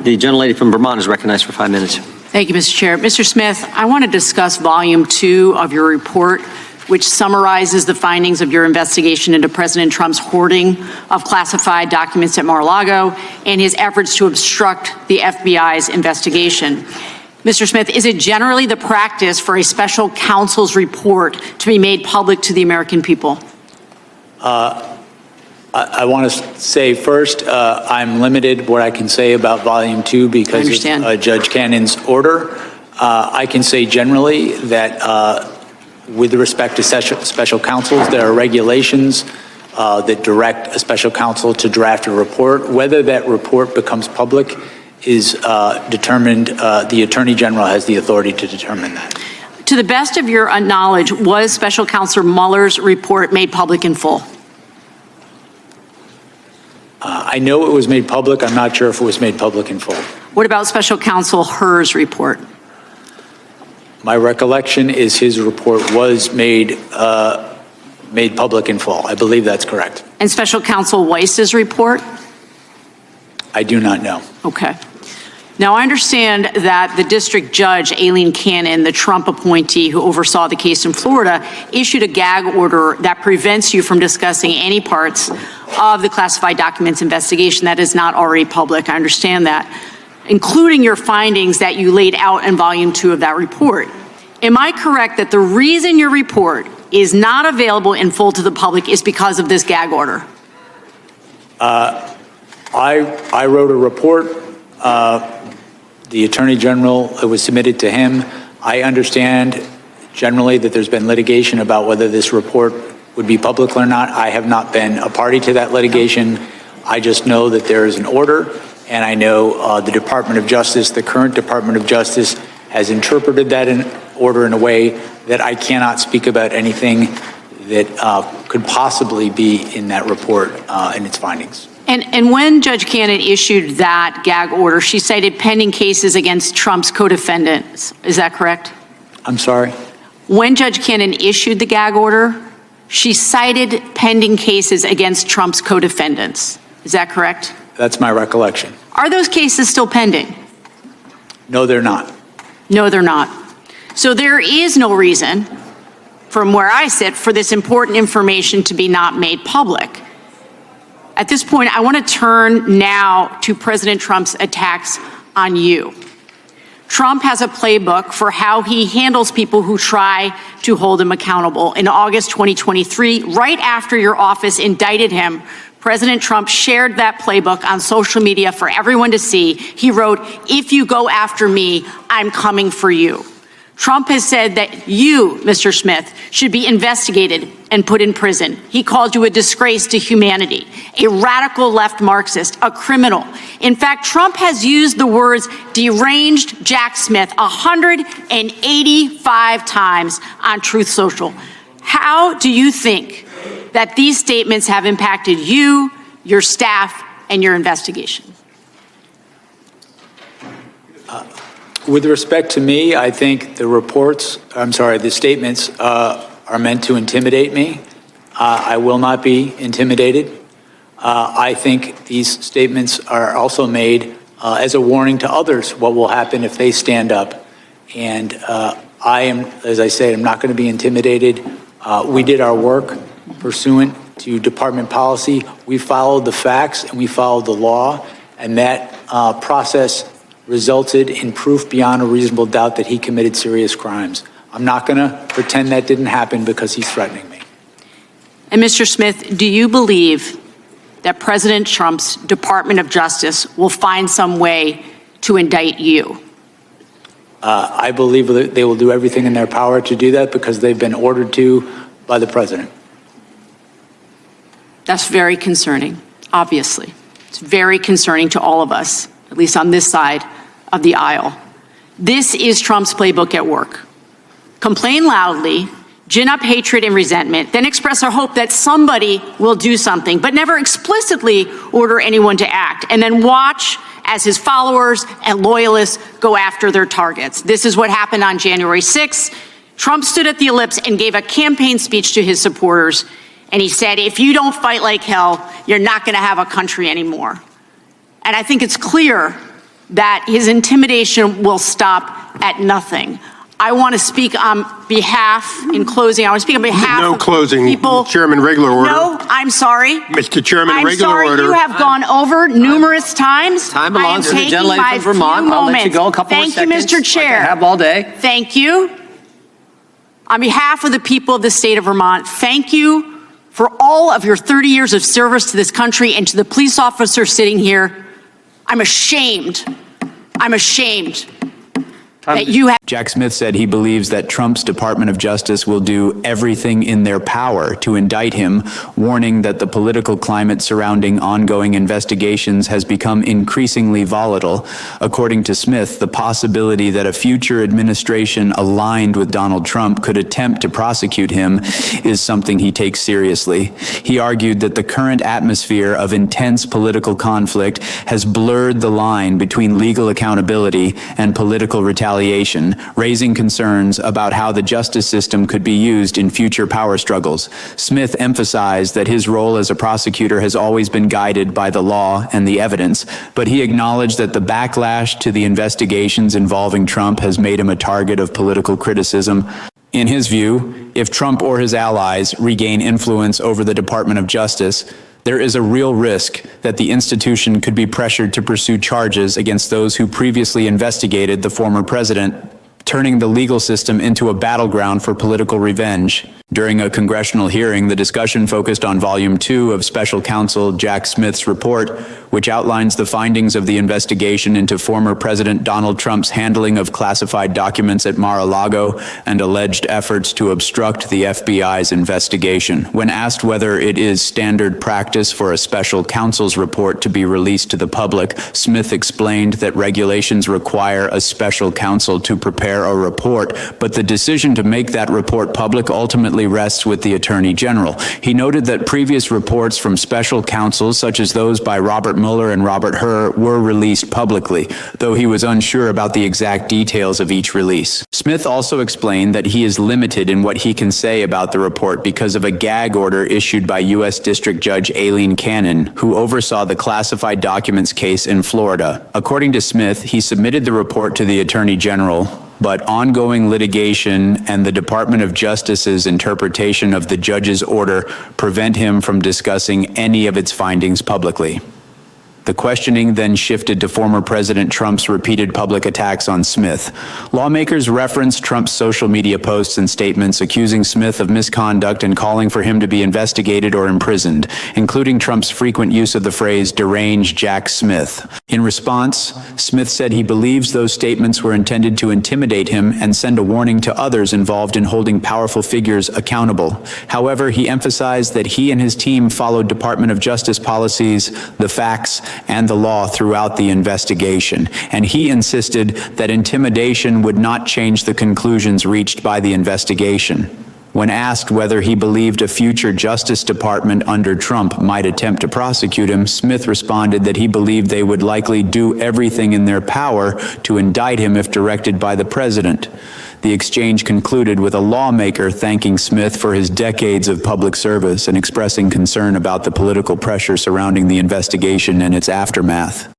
The gentlelady from Vermont is recognized for 5 minutes. Thank you, Mr. Chair. Mr. Smith, I want to discuss Volume 2 of your report, which summarizes the findings of your investigation into President Trump's hoarding of classified documents at Mar-a-Lago and his efforts to obstruct the FBI's investigation. Mr. Smith, is it generally the practice for a special counsel's report to be made public to the American people? I want to say first, I'm limited what I can say about Volume 2 because of Judge Cannon's order. I can say generally that with respect to special counsels, there are regulations that direct a special counsel to draft a report. Whether that report becomes public is determined, the Attorney General has the authority to determine that. To the best of your knowledge, was Special Counsel Mueller's report made public in full? I know it was made public. I'm not sure if it was made public in full. What about Special Counsel Hur's report? My recollection is his report was made public in full. I believe that's correct. And Special Counsel Weiss's report? I do not know. Okay. Now, I understand that the district judge, Aileen Cannon, the Trump appointee who oversaw the case in Florida, issued a gag order that prevents you from discussing any parts of the classified documents investigation that is not already public. I understand that, including your findings that you laid out in Volume 2 of that report. Am I correct that the reason your report is not available in full to the public is because of this gag order? I wrote a report. The Attorney General, it was submitted to him. I understand generally that there's been litigation about whether this report would be public or not. I have not been a party to that litigation. I just know that there is an order, and I know the Department of Justice, the current Department of Justice, has interpreted that order in a way that I cannot speak about anything that could possibly be in that report and its findings. And when Judge Cannon issued that gag order, she cited pending cases against Trump's co-defendants. Is that correct? I'm sorry? When Judge Cannon issued the gag order, she cited pending cases against Trump's co-defendants. Is that correct? That's my recollection. Are those cases still pending? No, they're not. No, they're not. So there is no reason, from where I sit, for this important information to be not made public. At this point, I want to turn now to President Trump's attacks on you. Trump has a playbook for how he handles people who try to hold him accountable. In August 2023, right after your office indicted him, President Trump shared that playbook on social media for everyone to see. He wrote, "If you go after me, I'm coming for you." Trump has said that you, Mr. Smith, should be investigated and put in prison. He called you a disgrace to humanity, a radical left Marxist, a criminal. In fact, Trump has used the words deranged Jack Smith 185 times on Truth Social. How do you think that these statements have impacted you, your staff, and your investigation? With respect to me, I think the statements are meant to intimidate me. I will not be intimidated. I think these statements are also made as a warning to others what will happen if they stand up. And I am, as I said, I'm not going to be intimidated. We did our work pursuant to department policy. We followed the facts and we followed the law, and that process resulted in proof beyond a reasonable doubt that he committed serious crimes. I'm not going to pretend that didn't happen because he's threatening me. And Mr. Smith, do you believe that President Trump's Department of Justice will find some way to indict you? I believe that they will do everything in their power to do that because they've been ordered to by the president. That's very concerning, obviously. It's very concerning to all of us, at least on this side of the aisle. This is Trump's playbook at work. Complain loudly, gin up hatred and resentment, then express a hope that somebody will do something, but never explicitly order anyone to act, and then watch as his followers and loyalists go after their targets. This is what happened on January 6th. Trump stood at the ellipse and gave a campaign speech to his supporters, and he said, "If you don't fight like hell, you're not going to have a country anymore." And I think it's clear that his intimidation will stop at nothing. I want to speak on behalf, in closing, I want to speak on behalf No of closing. people. Chairman, regular order. No, I'm sorry. Mr. Chairman, I'm regular sorry, order. you have gone over numerous times. Time belongs to the gentlelady I am from taking my Vermont. few I'll let you moments. go a couple more Thank seconds. you, Mr. Chair. Like I have all day. Thank you. On behalf of the people of the state of Vermont, thank you for all of your 30 years of service to this country, and to the police officers sitting here. I'm ashamed that you have. Jack Smith said he believes that Trump's Department of Justice will do everything in their power to indict him, warning that the political climate surrounding ongoing investigations has become increasingly volatile. According to Smith, the possibility that a future administration aligned with Donald Trump could attempt to prosecute him is something he takes seriously. He argued that the current atmosphere of intense political conflict has blurred the line between legal accountability and political retaliation, raising concerns about how the justice system could be used in future power struggles. Smith emphasized that his role as a prosecutor has always been guided by the law and the evidence, but he acknowledged that the backlash to the investigations involving Trump has made him a target of political criticism. In his view, if Trump or his allies regain influence over the Department of Justice, there is a real risk that the institution could be pressured to pursue charges against those who previously investigated the former president, turning the legal system into a battleground for political revenge. During a congressional hearing, the discussion focused on Volume 2 of Special Counsel Jack Smith's report, which outlines the findings of the investigation into former President Donald Trump's handling of classified documents at Mar-a-Lago and alleged efforts to obstruct the FBI's investigation. When asked whether it is standard practice for a special counsel's report to be released to the public, Smith explained that regulations require a special counsel to prepare a report, but the decision to make that report public ultimately rests with the Attorney General. He noted that previous reports from special counsels, such as those by Robert Mueller and Robert Hur, were released publicly, though he was unsure about the exact details of each release. Smith also explained that he is limited in what he can say about the report because of a gag order issued by U.S. District Judge Aileen Cannon, who oversaw the classified documents case in Florida. According to Smith, he submitted the report to the Attorney General, but ongoing litigation and the Department of Justice's interpretation of the judge's order prevent him from discussing any of its findings publicly. The questioning then shifted to former President Trump's repeated public attacks on Smith. Lawmakers referenced Trump's social media posts and statements accusing Smith of misconduct and calling for him to be investigated or imprisoned, including Trump's frequent use of the phrase deranged Jack Smith. In response, Smith said he believes those statements were intended to intimidate him and send a warning to others involved in holding powerful figures accountable. However, he emphasized that he and his team followed Department of Justice policies, the facts, and the law throughout the investigation, and he insisted that intimidation would not change the conclusions reached by the investigation. When asked whether he believed a future Justice Department under Trump might attempt to prosecute him, Smith responded that he believed they would likely do everything in their power to indict him if directed by the president. The exchange concluded with a lawmaker thanking Smith for his decades of public service and expressing concern about the political pressure surrounding the investigation and its aftermath.